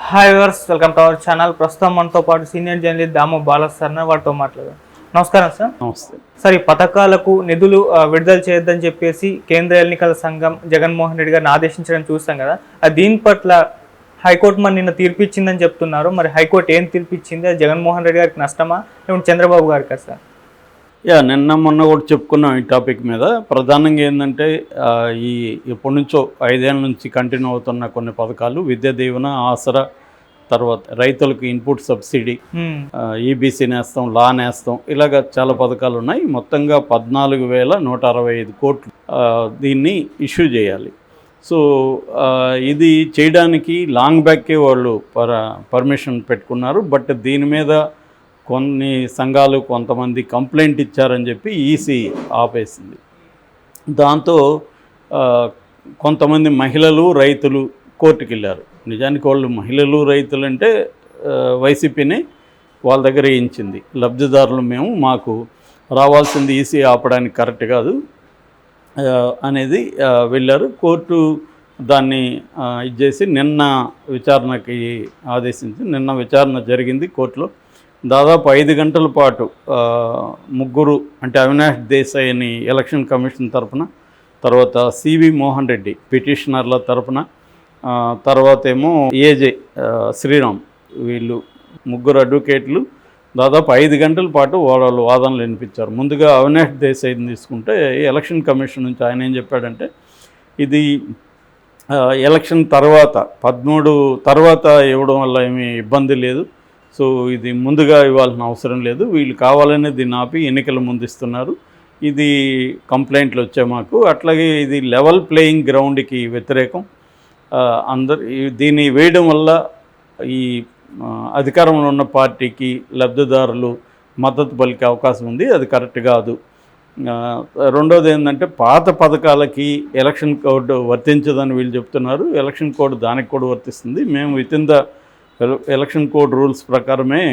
Hi viewers, welcome to our channel. ప్రస్తుతం మనతో పాటు సీనియర్ జర్నలిస్ట్ దాము బాలాస్ సార్ వారితో మాట్లాడారు. నమస్కారం సార్. నమస్తే సార్, ఈ పథకాలకు నిధులు విడుదల చేయొద్దని చెప్పేసి కేంద్ర ఎన్నికల సంఘం జగన్మోహన్ రెడ్డి గారిని ఆదేశించడం చూస్తాం కదా, దీని పట్ల హైకోర్టు మరి నిన్న తీర్పు ఇచ్చిందని చెప్తున్నారు. మరి హైకోర్టు ఏం తీర్పు ఇచ్చింది? అది జగన్మోహన్ రెడ్డి గారికి నష్టమా లేకుంటే చంద్రబాబు గారికి సార్? నిన్న మొన్న కూడా చెప్పుకున్నాం ఈ టాపిక్ మీద. ప్రధానంగా ఏంటంటే ఎప్పటి నుంచో 5 ఏళ్ళ నుంచి కంటిన్యూ అవుతున్న కొన్ని పథకాలు, విద్యా దీవెన, ఆసరా, తర్వాత రైతులకు ఇన్పుట్ సబ్సిడీ, ఈబీసీ నేస్తం, లా నేస్తం, ఇలాగ చాలా పథకాలు ఉన్నాయి. మొత్తంగా 14,165 కోట్లు దీన్ని ఇష్యూ చేయాలి. సో ఇది చేయడానికి లాంగ్ బ్యాక్కే వాళ్ళు పర్మిషన్ పెట్టుకున్నారు. బట్ దీని మీద కొన్ని సంఘాలు కొంతమంది కంప్లైంట్ ఇచ్చారని చెప్పి ఈసీ ఆపేసింది. దాంతో కొంతమంది మహిళలు, రైతులు కోర్టుకు వెళ్ళారు. నిజానికి వాళ్ళు మహిళలు, రైతులు అంటే వైసీపీనే వాళ్ళ దగ్గర వేయించింది. లబ్ధిదారులు మేము, మాకు రావాల్సింది ఈసీ ఆపడానికి కరెక్ట్ కాదు అనేది వెళ్ళారు. కోర్టు దాన్ని ఇచ్చేసి నిన్న విచారణకి ఆదేశించి నిన్న విచారణ జరిగింది కోర్టులో. దాదాపు 5 గంటల పాటు ముగ్గురు అంటే అవినాష్ దేశాయ్ అని ఎలక్షన్ కమిషన్ తరఫున, తర్వాత సివి మోహన్ రెడ్డి పిటిషనర్ల తరఫున, తర్వాత ఏమో ఏజే శ్రీరామ్, వీళ్ళు ముగ్గురు అడ్వకేట్లు దాదాపు 5 గంటల పాటు వాళ్ళు వాదనలు వినిపించారు. ముందుగా అవినాష్ దేశాయ్ని తీసుకుంటే ఎలక్షన్ కమిషన్ నుంచి ఆయన ఏం చెప్పాడంటే, ఇది ఎలక్షన్ తర్వాత 13 తర్వాత ఇవ్వడం వల్ల ఏమీ ఇబ్బంది లేదు, సో ఇది ముందుగా ఇవ్వాల్సిన అవసరం లేదు, వీళ్ళు కావాలనే దీన్ని ఆపి ఎన్నికల ముందు ఇస్తున్నారు, ఇది కంప్లైంట్లు వచ్చాయి మాకు, అట్లాగే ఇది లెవెల్ ప్లేయింగ్ గ్రౌండ్కి వ్యతిరేకం, దీన్ని వేయడం వల్ల ఈ అధికారంలో ఉన్న పార్టీకి లబ్ధిదారులు మద్దతు పలికే అవకాశం ఉంది, అది కరెక్ట్ కాదు. రెండోది ఏంటంటే, పాత పథకాలకి ఎలక్షన్ కోడ్ వర్తించదని వీళ్ళు చెప్తున్నారు. ఎలక్షన్ కోడ్ దానికి కూడా వర్తిస్తుంది, మేము with in the election code rules ప్రకారమే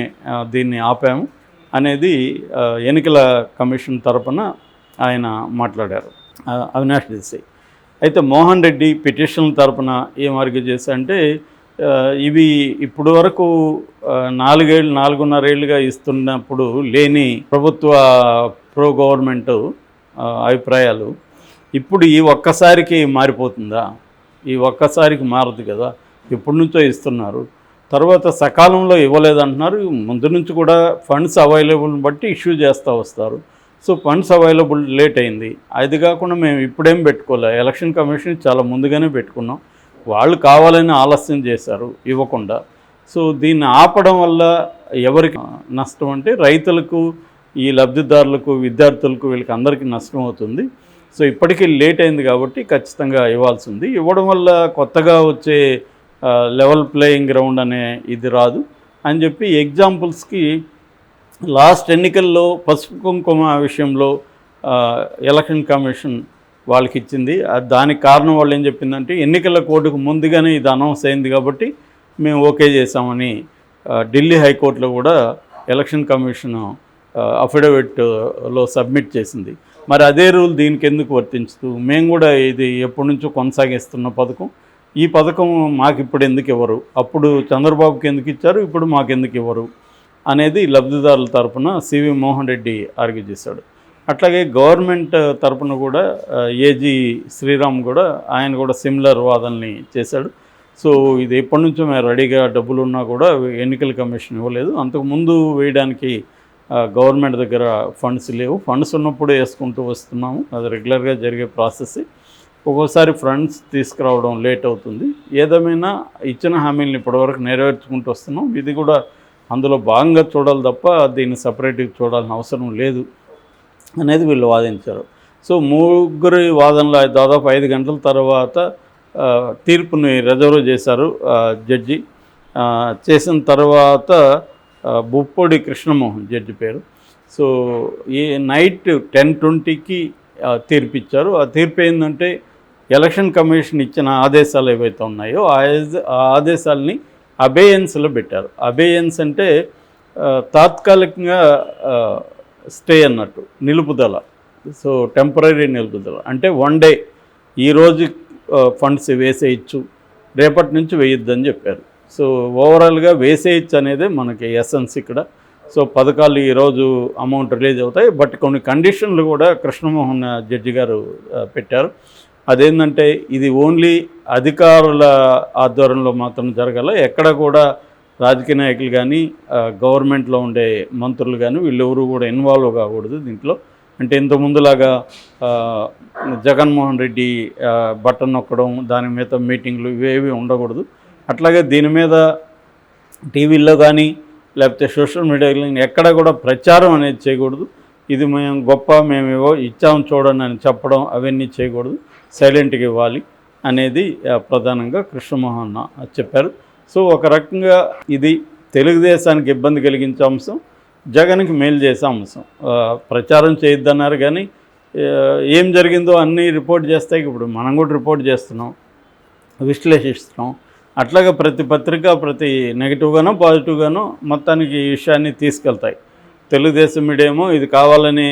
దీన్ని ఆపాము అనేది ఎన్నికల కమిషన్ తరపున ఆయన మాట్లాడారు, అవినాష్ దేశాయ్. అయితే మోహన్ రెడ్డి పిటిషన్ తరపున ఏం ఆర్గ్యూ చేశారంటే, ఇవి ఇప్పుడు వరకు 4.5 ఏళ్ళుగా ఇస్తున్నప్పుడు లేని ప్రభుత్వ ప్రో గవర్నమెంట్ అభిప్రాయాలు ఇప్పుడు ఈ ఒక్కసారికి మారిపోతుందా? ఈ ఒక్కసారికి మారదు కదా, ఎప్పటి నుంచో ఇస్తున్నారు, తర్వాత సకాలంలో ఇవ్వలేదంటున్నారు, ముందు నుంచి కూడా ఫండ్స్ అవైలబుల్ని బట్టి ఇష్యూ చేస్తూ వస్తారు. సో ఫండ్స్ అవైలబుల్ లేట్ అయింది. అది కాకుండా మేము ఇప్పుడేం పెట్టుకోలే, ఎలక్షన్ కమిషన్ చాలా ముందుగానే పెట్టుకున్నాం, వాళ్ళు కావాలని ఆలస్యం చేశారు ఇవ్వకుండా. సో దీన్ని ఆపడం వల్ల ఎవరికి నష్టం అంటే, రైతులకు, ఈ లబ్ధిదారులకు, విద్యార్థులకు, వీళ్ళకి అందరికీ నష్టం అవుతుంది. సో ఇప్పటికీ లేట్ అయింది కాబట్టి ఖచ్చితంగా ఇవ్వాల్సి ఉంది. ఇవ్వడం వల్ల కొత్తగా వచ్చే లెవెల్ ప్లేయింగ్ గ్రౌండ్ అనే ఇది రాదు అని చెప్పి ఎగ్జాంపుల్స్కి లాస్ట్ ఎన్నికల్లో పసుపు కుంకుమ విషయంలో ఎలక్షన్ కమిషన్ వాళ్ళకి ఇచ్చింది. దానికి కారణం వాళ్ళు ఏం చెప్పిందంటే, ఎన్నికల కోడ్కు ముందుగానే ఇది అనౌన్స్ అయింది కాబట్టి మేము ఓకే చేసామని ఢిల్లీ హైకోర్టులో కూడా ఎలక్షన్ కమిషన్ అఫిడవిట్లో సబ్మిట్ చేసింది. మరి అదే రూల్ దీనికి ఎందుకు వర్తించదు? మేము కూడా ఇది ఎప్పటి నుంచో కొనసాగిస్తున్న పథకం, ఈ పథకం మాకు ఇప్పుడు ఎందుకు ఇవ్వరు, అప్పుడు చంద్రబాబుకి ఎందుకు ఇచ్చారు, ఇప్పుడు మాకు ఎందుకు ఇవ్వరు అనేది లబ్ధిదారుల తరఫున సివి మోహన్ రెడ్డి ఆర్గ్యూ చేశాడు. అట్లాగే గవర్నమెంట్ తరఫున కూడా ఏజీ శ్రీరామ్ కూడా, ఆయన కూడా సిమిలర్ వాదనని చేశాడు. సో ఇది ఎప్పటి నుంచో మేము రెడీగా డబ్బులు ఉన్నా కూడా ఎన్నికల కమిషన్ ఇవ్వలేదు, అంతకుముందు వేయడానికి గవర్నమెంట్ దగ్గర ఫండ్స్ లేవు, ఫండ్స్ ఉన్నప్పుడు వేసుకుంటూ వస్తున్నాము, అది రెగ్యులర్గా జరిగే ప్రాసెస్. ఒక్కోసారి ఫండ్స్ తీసుకురావడం లేట్ అవుతుంది. ఏదేమైనా ఇచ్చిన హామీలను ఇప్పటివరకు నెరవేర్చుకుంటూ వస్తున్నాం, ఇది కూడా అందులో భాగంగా చూడాలి తప్ప దీన్ని సపరేట్గా చూడాల్సిన అవసరం లేదు అనేది వీళ్ళు వాదించారు. సో ముగ్గురి వాదనలో దాదాపు 5 గంటల తర్వాత తీర్పుని రిజర్వ్ చేశారు జడ్జి. చేసిన తర్వాత బుప్పొడి కృష్ణమోహన్ జడ్జి పేరు. సో ఈ నైట్ 10:20కి తీర్పు ఇచ్చారు. ఆ తీర్పు ఏంటంటే, ఎలక్షన్ కమిషన్ ఇచ్చిన ఆదేశాలు ఏవైతే ఉన్నాయో ఆ ఆదేశాలని అబేయన్స్లో పెట్టారు. అబేయన్స్ అంటే తాత్కాలికంగా స్టే అన్నట్టు, నిలుపుదల. సో టెంపరీ నిలుపుదల అంటే 1 డే, ఈరోజు ఫండ్స్ వేసేయచ్చు, రేపటి నుంచి వేయొద్దని చెప్పారు. సో ఓవరాల్గా వేసేయచ్చు అనేది మనకి ఎసెన్స్ ఇక్కడ. సో పథకాలు ఈరోజు అమౌంట్ రిలీజ్ అవుతాయి, బట్ కొన్ని కండిషన్లు కూడా కృష్ణమోహన్ జడ్జి గారు పెట్టారు. అదేంటంటే ఇది ఓన్లీ అధికారుల ఆధ్వర్యంలో మాత్రం జరగాల, ఎక్కడ కూడా రాజకీయ నాయకులు కానీ గవర్నమెంట్లో ఉండే మంత్రులు కానీ వీళ్ళెవరూ కూడా ఇన్వాల్వ్ కాకూడదు దీంట్లో. అంటే ఇంతకుముందులాగా జగన్మోహన్ రెడ్డి బటన్ నొక్కడం, దాని మీద మీటింగ్లు ఇవేవి ఉండకూడదు. అట్లాగే దీని మీద టీవీల్లో కానీ లేకపోతే సోషల్ మీడియాలో ఎక్కడ కూడా ప్రచారం అనేది చేయకూడదు. ఇది మేము గొప్ప, మేము ఏవో ఇచ్చాము చూడండి అని చెప్పడం అవన్నీ చేయకూడదు, సైలెంట్గా ఇవ్వాలి అనేది ప్రధానంగా కృష్ణమోహన్ చెప్పారు. సో ఒక రకంగా ఇది తెలుగుదేశానికి ఇబ్బంది కలిగించే అంశం, జగన్కి మేలు చేసే అంశం. ప్రచారం చేయొద్దన్నారు కానీ ఏం జరిగిందో అన్నీ రిపోర్ట్ చేస్తాయి. ఇప్పుడు మనం కూడా రిపోర్ట్ చేస్తున్నాం, విశ్లేషిస్తున్నాం. అట్లాగే ప్రతి పత్రిక ప్రతి నెగిటివ్గానో పాజిటివ్గానో మొత్తానికి ఈ విషయాన్ని తీసుకెళ్తాయి. తెలుగుదేశం మీడియా ఏమో ఇది కావాలని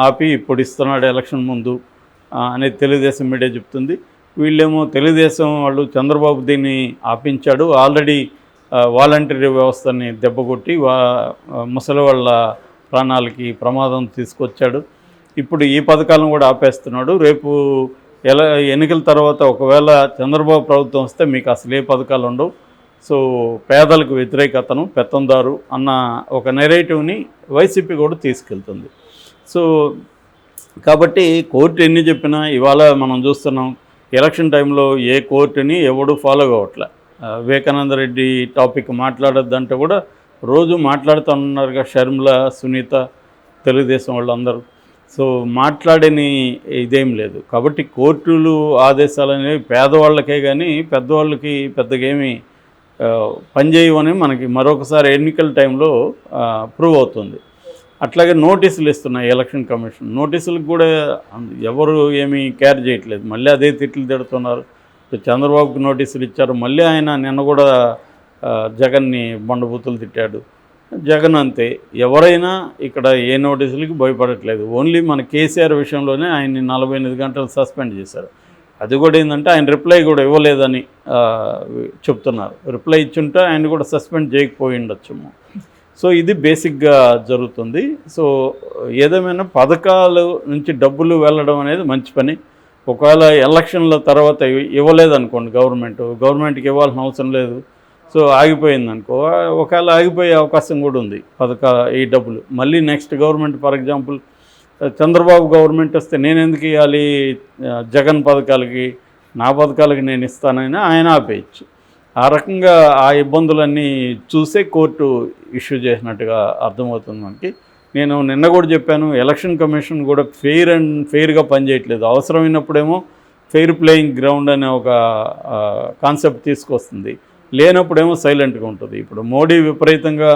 ఆపి ఇప్పుడు ఇస్తున్నాడు ఎలక్షన్ ముందు అనేది తెలుగుదేశం మీడియా చెప్తుంది. వీళ్ళేమో తెలుగుదేశం వాళ్ళు చంద్రబాబు దీన్ని ఆపించాడు, ఆల్రెడీ వాలంటరీ వ్యవస్థని దెబ్బకొట్టి ముసలి వాళ్ళ ప్రాణాలకి ప్రమాదం తీసుకొచ్చాడు, ఇప్పుడు ఈ పథకాలను కూడా ఆపేస్తున్నాడు. రేపు ఎన్నికల తర్వాత ఒకవేళ చంద్రబాబు ప్రభుత్వం వస్తే మీకు అసలు ఏ పథకాలు ఉండవు, సో పేదలకు వ్యతిరేకతను పెత్తందారు అన్న ఒక నెరేటివ్ని వైసీపీ కూడా తీసుకెళ్తుంది. సో కాబట్టి కోర్టు ఎన్ని చెప్పినా ఇవాళ మనం చూస్తున్నాం ఎలక్షన్ టైంలో ఏ కోర్టుని ఎవడు ఫాలో కావట్లే. వివేకానంద రెడ్డి టాపిక్ మాట్లాడొద్దంటే కూడా రోజు మాట్లాడుతున్నారుగా షర్మిల, సునీత, తెలుగుదేశం వాళ్ళందరూ. సో మాట్లాడని ఇదేం లేదు. కాబట్టి కోర్టులు ఆదేశాలు అనేవి పేదవాళ్ళకే కానీ పెద్దవాళ్ళకి పెద్దగా ఏమీ పనిచేయవని మనకి మరొకసారి ఎన్నికల టైంలో ప్రూవ్ అవుతుంది. అట్లాగే నోటీసులు ఇస్తున్నాయి ఎలక్షన్ కమిషన్, నోటీసులకు కూడా ఎవరు ఏమీ కేర్ చేయట్లేదు, మళ్ళీ అదే తిట్లు తిడుతున్నారు. చంద్రబాబుకి నోటీసులు ఇచ్చారు, మళ్ళీ ఆయన నిన్న కూడా జగన్ని బండబూతులు తిట్టాడు. జగన్ అంతే, ఎవరైనా ఇక్కడ ఏ నోటీసులకి భయపడట్లేదు. ఓన్లీ మన కేసీఆర్ విషయంలోనే ఆయన్ని 48 గంటలు సస్పెండ్ చేశారు. అది కూడా ఏంటంటే ఆయన రిప్లై కూడా ఇవ్వలేదని చెప్తున్నారు. రిప్లై ఇచ్చుంటే ఆయన కూడా సస్పెండ్ చేయకపోయి ఉండొచ్చేమో. సో ఇది బేసిక్గా జరుగుతుంది. సో ఏదేమైనా పథకాల నుంచి డబ్బులు వెళ్ళడం అనేది మంచి పని. ఒకవేళ ఎలక్షన్ల తర్వాత ఇవ్వలేదనుకోండి, గవర్నమెంట్కి ఇవ్వాల్సిన అవసరం లేదు, సో ఆగిపోయిందనుకో, ఒకవేళ ఆగిపోయే అవకాశం కూడా ఉంది ఈ డబ్బులు. మళ్ళీ next government, for example Chandrababu government వస్తే నేను ఎందుకు ఇవ్వాలి జగన్ పథకాలకి, నా పథకాలకి నేను ఇస్తానని ఆయన ఆపేయచ్చు. ఆ రకంగా ఆ ఇబ్బందులన్నీ చూసే కోర్టు ఇష్యూ చేసినట్టుగా అర్థమవుతుంది మనకి. నేను నిన్న కూడా చెప్పాను, ఎలక్షన్ కమిషన్ కూడా ఫెయిర్గా పనిచేయట్లేదు. అవసరమైనప్పుడేమో ఫెయిర్ ప్లేయింగ్ గ్రౌండ్ అనే ఒక కాన్సెప్ట్ తీసుకొస్తుంది, లేనప్పుడేమో సైలెంట్గా ఉంటుంది. ఇప్పుడు మోడీ విపరీతంగా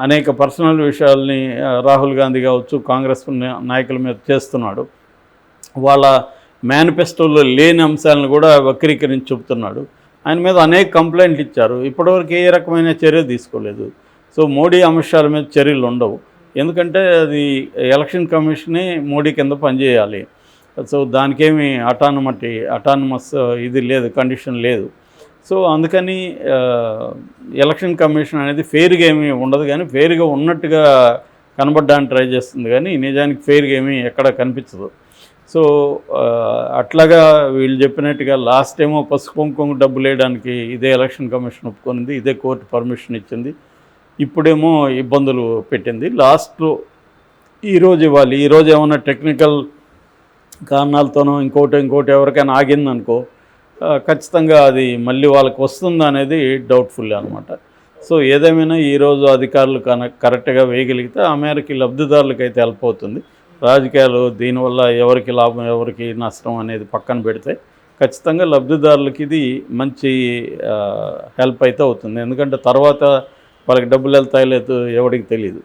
అనేక పర్సనల్ విషయాల్ని రాహుల్ గాంధీ కావచ్చు, కాంగ్రెస్ నాయకుల మీద చేస్తున్నాడు. వాళ్ళ మేనిఫెస్టోలో లేని అంశాలను కూడా వక్రీకరించి చెబుతున్నాడు. ఆయన మీద అనేక కంప్లైంట్లు ఇచ్చారు, ఇప్పటివరకు ఏ రకమైన చర్య తీసుకోలేదు. సో మోడీ అంశాల మీద చర్యలు ఉండవు, ఎందుకంటే అది ఎలక్షన్ కమిషనే మోడీ కింద పనిచేయాలి. సో దానికేమి అటానమస్ ఇది లేదు, కండిషన్ లేదు. సో అందుకని ఎలక్షన్ కమిషన్ అనేది ఫెయిర్గా ఏమీ ఉండదు, కానీ ఫెయిర్గా ఉన్నట్టుగా కనబడడానికి ట్రై చేస్తుంది, కానీ నిజానికి ఫెయిర్గా ఏమీ ఎక్కడ కనిపించదు. సో అట్లాగా వీళ్ళు చెప్పినట్టుగా లాస్ట్ ఏమో పసుపు కుంకుమ డబ్బులు వేయడానికి ఇదే ఎలక్షన్ కమిషన్ ఒప్పుకుంది, ఇదే కోర్టు పర్మిషన్ ఇచ్చింది. ఇప్పుడేమో ఇబ్బందులు పెట్టింది. లాస్ట్లో ఈరోజు ఇవ్వాలి, ఈరోజు ఏమన్నా టెక్నికల్ కారణాలతోనో ఇంకోటి ఎవరికైనా ఆగిందనుకో, ఖచ్చితంగా అది మళ్ళీ వాళ్ళకి వస్తుందా అనేది డౌట్ఫుల్ అనమాట. సో ఏదేమైనా ఈరోజు అధికారులు కరెక్ట్గా వేయగలిగితే ఆ మేరకి లబ్ధిదారులకైతే హెల్ప్ అవుతుంది. రాజకీయాలు దీనివల్ల ఎవరికి లాభం ఎవరికి నష్టం అనేది పక్కన పెడితే ఖచ్చితంగా లబ్ధిదారులకి ఇది మంచి హెల్ప్ అయితే అవుతుంది. ఎందుకంటే తర్వాత వాళ్ళకి డబ్బులు వెళ్తాయో లేదో ఎవరికి తెలియదు.